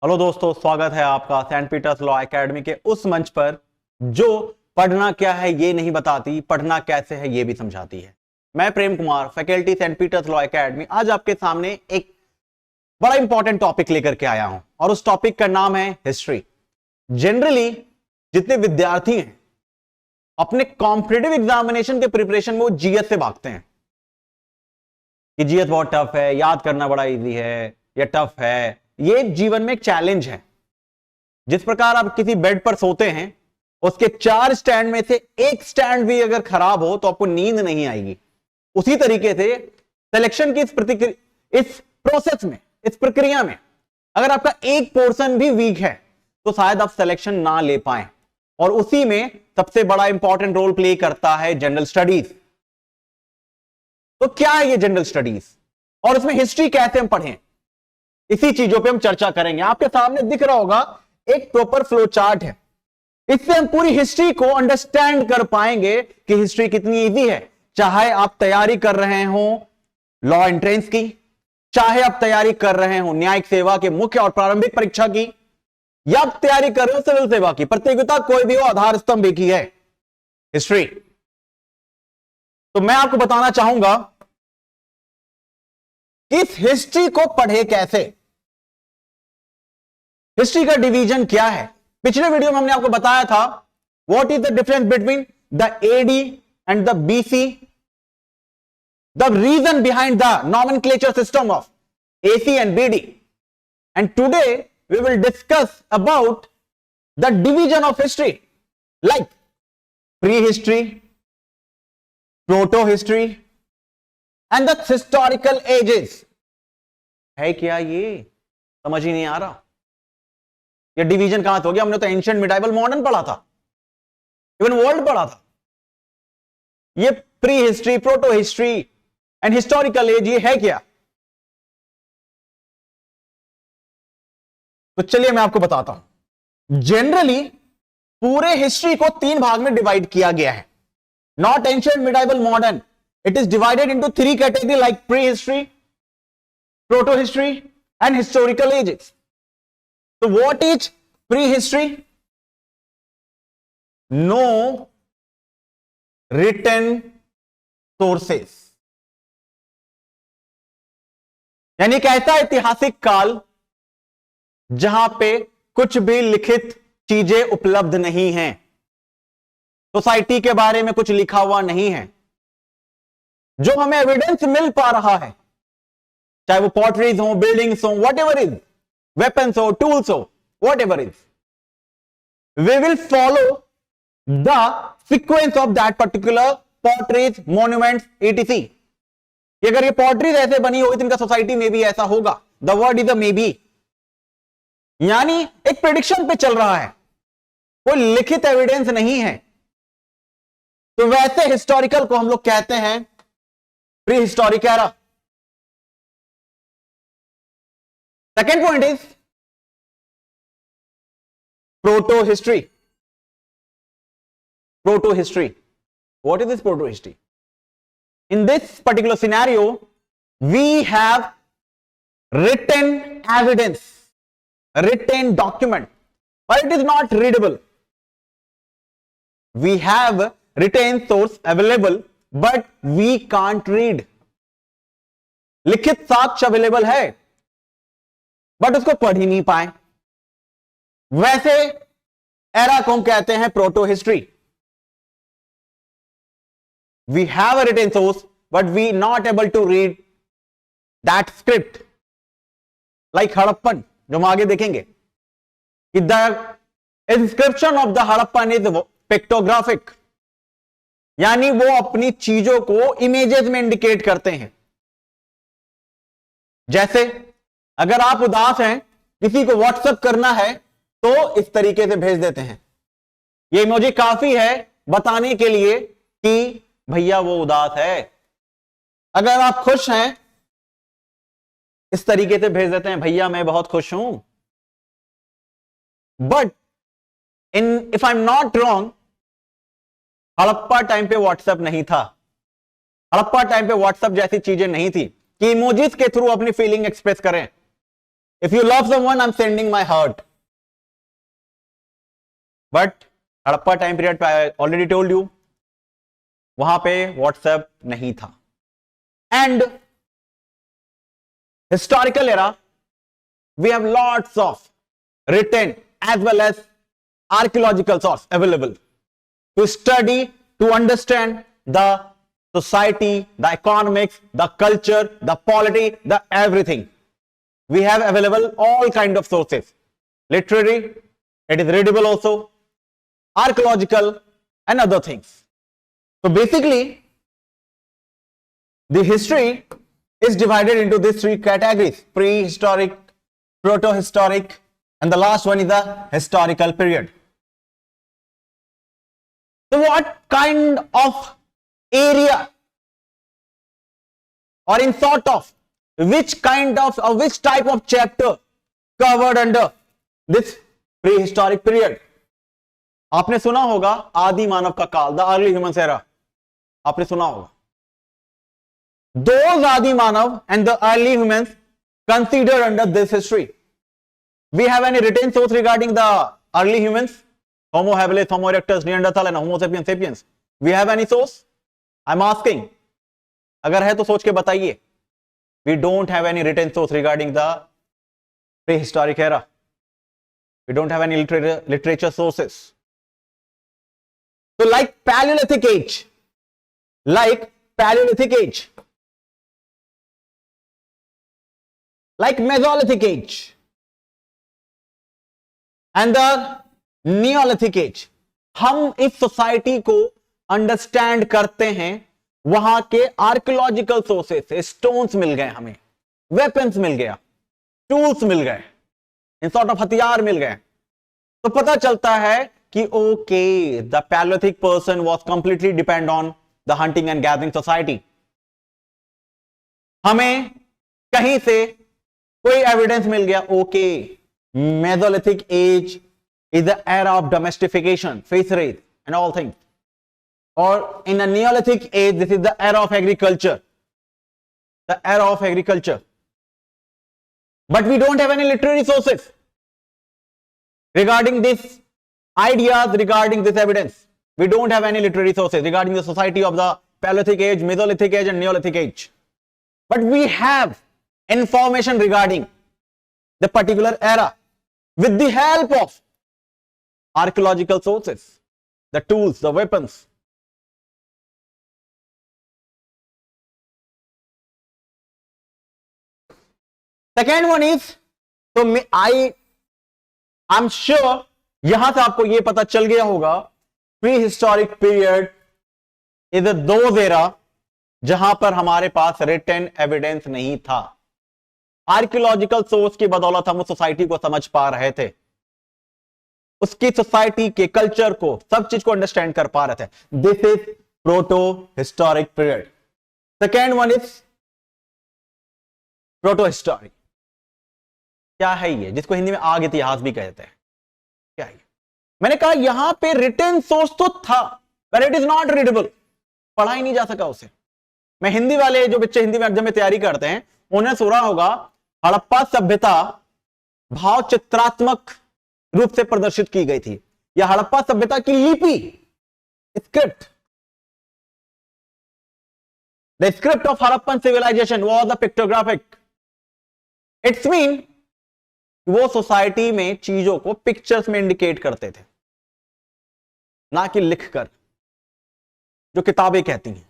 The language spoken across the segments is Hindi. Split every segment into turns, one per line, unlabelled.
हेलो दोस्तों, स्वागत है आपका सेंट पीटर्स लॉ एकेडमी के उस मंच पर जो पढ़ना क्या है ये नहीं बताती, पढ़ना कैसे है ये भी समझाती है। मैं Prem Kumar, faculty saint Peter's law academy, आज आपके सामने एक बड़ा इंपॉर्टेंट टॉपिक लेकर के आया हूं और उस टॉपिक का नाम है हिस्ट्री। जनरली जितने विद्यार्थी हैं अपने कॉम्पिटिटिव एग्जामिनेशन के प्रिपरेशन में वो जीएस से भागते हैं कि जीएस बहुत टफ है, याद करना बड़ा इजी है या टफ है। ये जीवन में एक चैलेंज है। जिस प्रकार आप किसी बेड पर सोते हैं, उसके 4 स्टैंड में से एक स्टैंड भी अगर खराब हो तो आपको नींद नहीं आएगी। उसी तरीके से सिलेक्शन की इस प्रोसेस में, इस प्रक्रिया में अगर आपका एक पोर्शन भी वीक है तो शायद आप सिलेक्शन ना ले पाए। और उसी में सबसे बड़ा इंपॉर्टेंट रोल प्ले करता है जनरल स्टडीज। तो क्या है ये जनरल स्टडीज और उसमें हिस्ट्री कैसे हम पढ़ें, इसी चीजों पे हम चर्चा करेंगे। आपके सामने दिख रहा होगा एक प्रॉपर फ्लो चार्ट है। इससे हम पूरी हिस्ट्री को अंडरस्टैंड कर पाएंगे कि हिस्ट्री कितनी इजी है। चाहे आप तैयारी कर रहे हो लॉ एंट्रेंस की, चाहे आप तैयारी कर रहे हो न्यायिक सेवा के मुख्य और प्रारंभिक परीक्षा की, या आप तैयारी कर रहे हो सिविल सेवा की, प्रतियोगिता कोई भी हो, आधार स्तंभ एक ही है, हिस्ट्री। तो मैं आपको बताना चाहूंगा इस हिस्ट्री को पढ़े कैसे, हिस्ट्री का डिवीजन क्या है। पिछले वीडियो में हमने आपको बताया था what is the difference between the AD and the BC, the reason behind the nomenclature system of AC and BD. And today we will discuss about the division of history like prehistory, protohistory and the historical ages. है क्या ये? समझ ही नहीं आ रहा ये डिवीजन कहां से हो गया। हमने तो एंशिएंट, मिडाइवल, मॉडर्न पढ़ा था, इवन वर्ल्ड पढ़ा था। ये prehistory, protohistory and historical age ये है क्या? तो चलिए मैं आपको बताता हूं। जनरली पूरे हिस्ट्री को 3 भाग में डिवाइड किया गया है। Not ancient, medieval, modern. It is divided into 3 categories like prehistory, proto-history and historical ages. So what is prehistory? No written sources. यानी एक ऐसा ऐतिहासिक काल जहां पे कुछ भी लिखित चीजें उपलब्ध नहीं हैं, सोसाइटी के बारे में कुछ लिखा हुआ नहीं है। जो हमें एविडेंस मिल पा रहा है, चाहे वो पॉटरीज हो, बिल्डिंग्स हो, वॉट एवर इज, वेपन्स हो, टूल्स हो, whatever is, we will follow the sequence of that particular potteries, monuments, etc। अगर ये पॉटरीज ऐसे बनी होगी तो इनका सोसाइटी में भी ऐसा होगा। The word is a may be, यानी एक प्रेडिक्शन पे चल रहा है, कोई लिखित एविडेंस नहीं है। तो वैसे हिस्टोरिकल को हम लोग कहते हैं prehistoric era. Second point is protohistory. Protohistory, what is this protohistory? In this particular scenario we have written evidence, written document, but it is not readable. We have written source available but we can't read. लिखित साक्ष्य अवेलेबल है बट उसको पढ़ ही नहीं पाए। वैसे एरा को हम कहते हैं proto history. We have a written source but we not able to read that script. Like Harappan, जो हम आगे देखेंगे कि the inscription of the Harappan is pictographic, यानी वो अपनी चीजों को इमेजेस में इंडिकेट करते हैं। जैसे अगर आप उदास हैं, किसी को व्हाट्सएप करना है तो इस तरीके से भेज देते हैं। ये इमोजी काफी है बताने के लिए कि भैया वो उदास है। अगर आप खुश हैं, इस तरीके से भेज देते हैं, भैया मैं बहुत खुश हूं। But if I am not wrong, Harappa time पे व्हाट्सएप नहीं था। हड़प्पा टाइम पे व्हाट्सएप जैसी चीजें नहीं थी कि इमोजीज के थ्रू अपनी फीलिंग एक्सप्रेस करें। If you love someone, I'm sending my heart. But Harappa time period पे आई ऑलरेडी टोल्ड यू, वहां पे व्हाट्सएप नहीं था. And historical era, we have lots of written as well as archaeological source available to study, to understand the society, the economics, the culture, the polity, the everything. We have available all kind of sources. Literary, it is readable also, archaeological and other things. So basically, the history is divided into these three categories: prehistoric, proto-historic, and the last one is the historical period. So what kind of area, or in sort of which kind of or which type of chapter covered under this prehistoric period? आपने सुना होगा आदि मानव का काल, द अर्ली ह्यूमन एरा. आपने सुना होगा. Those आदि मानव and the early humans considered under this history. We have any written source regarding the early humans? Homo habilis, Homo erectus, Neanderthal and Homo sapiens sapiens. We have any source? I'm asking. अगर है तो सोच के बताइए. We don't have any written source regarding the prehistoric era. We don't have any literature sources. So like Paleolithic age, like Mesolithic age and the Neolithic age, हम इस सोसाइटी को अंडरस्टैंड करते हैं. वहां के आर्कियोलॉजिकल सोर्सेस से स्टोन्स मिल गए, हमें वेपन्स मिल गया, टूल्स मिल गए, इन सॉर्ट ऑफ हथियार मिल गए. तो पता चलता है कि okay, the palaeolithic person was completely depend on the hunting and gathering society. हमें कहीं से कोई एविडेंस मिल गया, okay, mesolithic age is the era of domestification, fisheries and all things. और in the neolithic age this is the era of agriculture, the era of agriculture. But we don't have any literary sources regarding this ideas, regarding this evidence. We don't have any literary sources regarding the society of the Paleolithic age, Mesolithic age and Neolithic age. But we have information regarding the particular era with the help of archaeological sources, the tools, the weapons. Second one is, so I'm sure यहां से आपको यह पता चल गया होगा, pre historic period is those era जहां पर हमारे पास रिटन एविडेंस नहीं था. आर्कियोलॉजिकल सोर्स की बदौलत हम उस सोसाइटी को समझ पा रहे थे, उसकी सोसाइटी के कल्चर को, सब चीज को अंडरस्टैंड कर पा रहे थे. This is proto historic period. Second one is proto historic. क्या है ये, जिसको हिंदी में आग इतिहास भी कहते हैं? क्या है? मैंने कहा यहां पे रिटन सोर्स तो था, पर इट इज नॉट रीडेबल, पढ़ा ही नहीं जा सका उसे. मैं हिंदी वाले जो बच्चे हिंदी में एग्जाम में तैयारी करते हैं, उन्हें सुना होगा हड़प्पा सभ्यता भाव चित्रात्मक रूप से प्रदर्शित की गई थी, या हड़प्पा सभ्यता की लिपि, script, the script of Harappan civilisation was the pictographic. It's mean वो सोसाइटी में चीजों को पिक्चर्स में इंडिकेट करते थे, ना कि लिखकर, जो किताबें कहती हैं.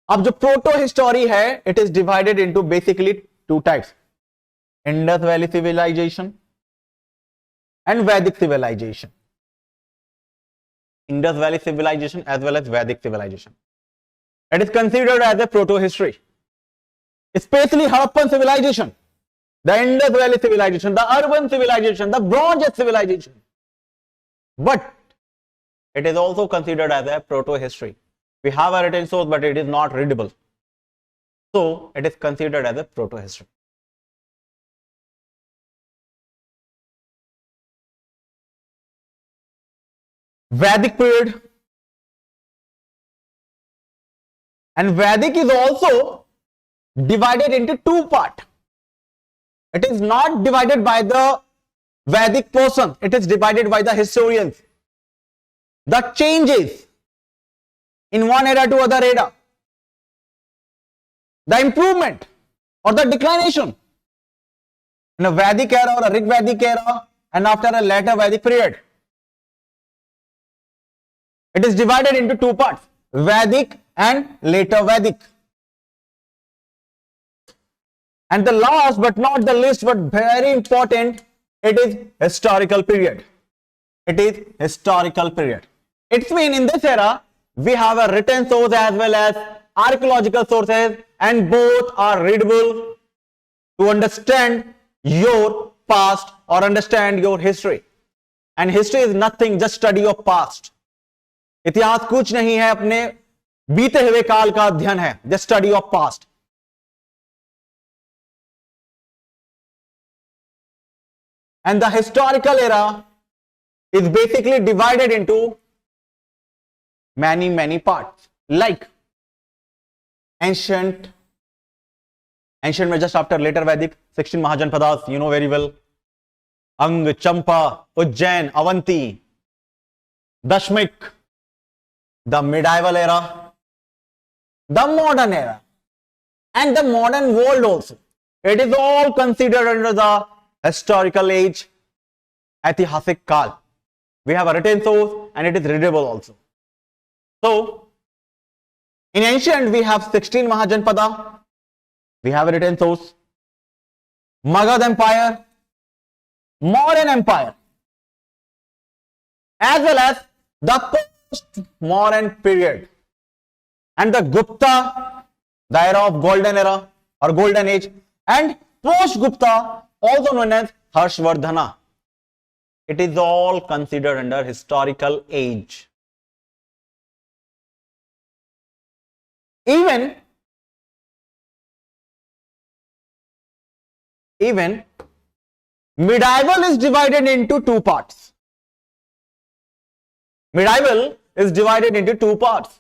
अब जो प्रोटो हिस्टोरी है, it is divided into basically two types: Indus valley civilisation and Vedic civilisation. Indus valley civilisation as well as Vedic civilisation. It is considered as a proto history, specially Harappan civilisation, the Indus Valley civilization, the urban civilization, the Bronze Age civilization. But it is also considered as a proto-history. We have a written source, but it is not readable. So it is considered as a proto-history. Vedic period. And Vedic is also divided into two parts. It is not divided by the Vedic person, it is divided by the historians. The changes in one era to other era, the improvement or the declination in a Vedic era or a Rig Vedic era and after a later Vedic period. It is divided into two parts, Vedic and later Vedic. And the last but not the least but very important, it is historical period. It is historical period. It's mean in this era, we have a written source as well as archaeological sources, and both are readable to understand your past or understand your history. And history is nothing, just study of past. इतिहास कुछ नहीं है, अपने बीते हुए काल का अध्ययन है, just study of past. And the historical era is basically divided into many parts, like ancient में just after later Vedic 16 Mahajanpadas, you know very well. Ang, Champa, Ujjain, Avanti, Dashmik, the medieval era, the modern era, and the modern world also. It is all considered under the historical age, ऐतिहासिक काल. We have a written source and it is readable also. So, in ancient we have 16 Mahajanpada, we have a written source. Magad Empire, Mauryan Empire, as well as the post-Mauryan period, and the Gupta, the era of golden era or golden age, and post-Gupta, also known as Harshvardhana. It is all considered under historical age. Even medieval is divided into two parts. Medieval is divided into two parts.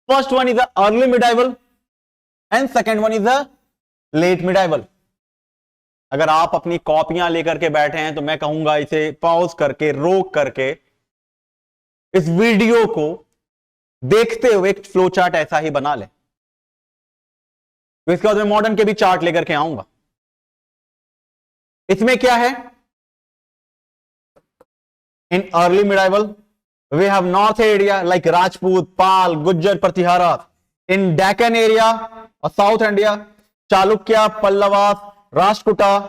First one is the early medieval and second one is the late medieval. अगर आप अपनी कॉपियां लेकर के बैठे हैं तो मैं कहूंगा इसे पॉज करके, रोक करके इस वीडियो को देखते हुए एक फ्लो चार्ट ऐसा ही बना ले. तो इसके बाद मैं मॉडर्न के भी चार्ट लेकर के आऊंगा. इसमें क्या है? In early medieval we have north area like Rajput, Pala, Gujjar, Pratihara. In Deccan area और south India Chalukya, Pallavas, Rashtrakuta,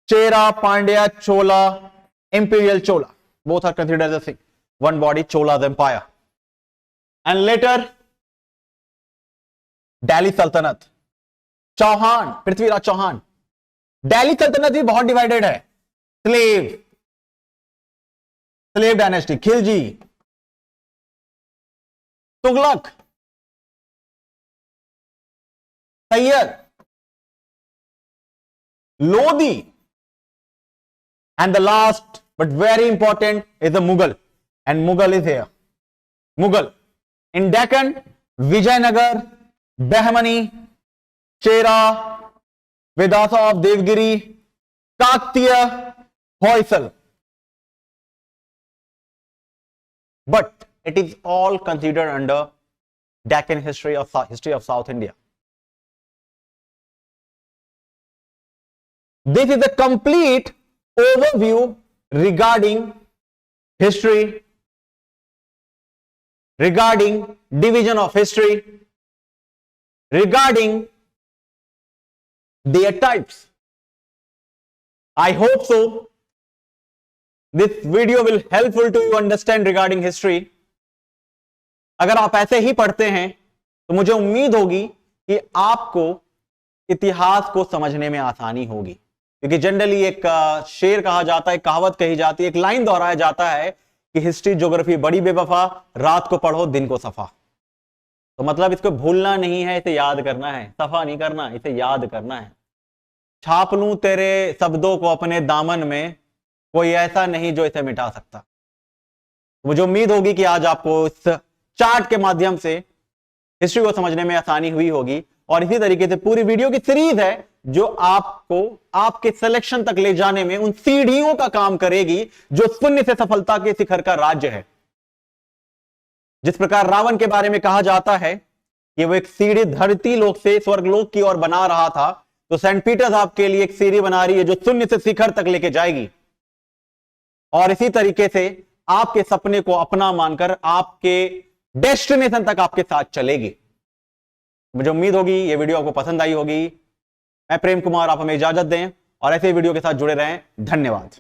Chera, Pandya, Chola, imperial Chola. Both are considered as the same one body, Chola's empire. And later Delhi सल्तनत, चौहान, पृथ्वीराज चौहान. दिल्ली सल्तनत भी बहुत डिवाइडेड है. Slave dynasty, Khilji, Tughlaq, Syed, Lodhi, and the last but very important is the Mughal, and Mughal is here. Mughal in Deccan, Vijayanagar, Bahmani, Chera, Vedasa of Devgiri, Kaktiya, Hoysal. But it is all considered under Deccan history of South India. This is a complete overview regarding history, regarding division of history, regarding their types. I hope so. This video will helpful to you understand regarding history. अगर आप ऐसे ही पढ़ते हैं तो मुझे उम्मीद होगी कि आपको इतिहास को समझने में आसानी होगी, क्योंकि जनरली एक शेर कहा जाता है, कहावत कही जाती है, एक लाइन दोहराया जाता है कि हिस्ट्री ज्योग्राफी बड़ी बेवफा, रात को पढ़ो दिन को सफा. तो मतलब इसको भूलना नहीं है, इसे याद करना है. सफा नहीं करना, इसे याद करना है. छाप लूं तेरे शब्दों को अपने दामन में, कोई ऐसा नहीं जो इसे मिटा सकता. मुझे उम्मीद होगी कि आज आपको इस चार्ट के माध्यम से हिस्ट्री को समझने में आसानी हुई होगी. और इसी तरीके से पूरी वीडियो की सीरीज है जो आपको आपके सिलेक्शन तक ले जाने में उन सीढ़ियों का काम करेगी जो शून्य से सफलता के शिखर का राज्य है। जिस प्रकार रावण के बारे में कहा जाता है कि वो एक सीढ़ी धरती लोक से स्वर्गलोक की ओर बना रहा था, तो सेंट पीटर्स आपके लिए एक सीढ़ी बना रही है जो शून्य से शिखर तक लेके जाएगी। और इसी तरीके से आपके सपने को अपना मानकर आपके डेस्टिनेशन तक आपके साथ चलेगी। मुझे उम्मीद होगी ये वीडियो आपको पसंद आई होगी। मैं प्रेम कुमार, आप हमें इजाजत दें और ऐसे वीडियो के साथ जुड़े रहें। धन्यवाद।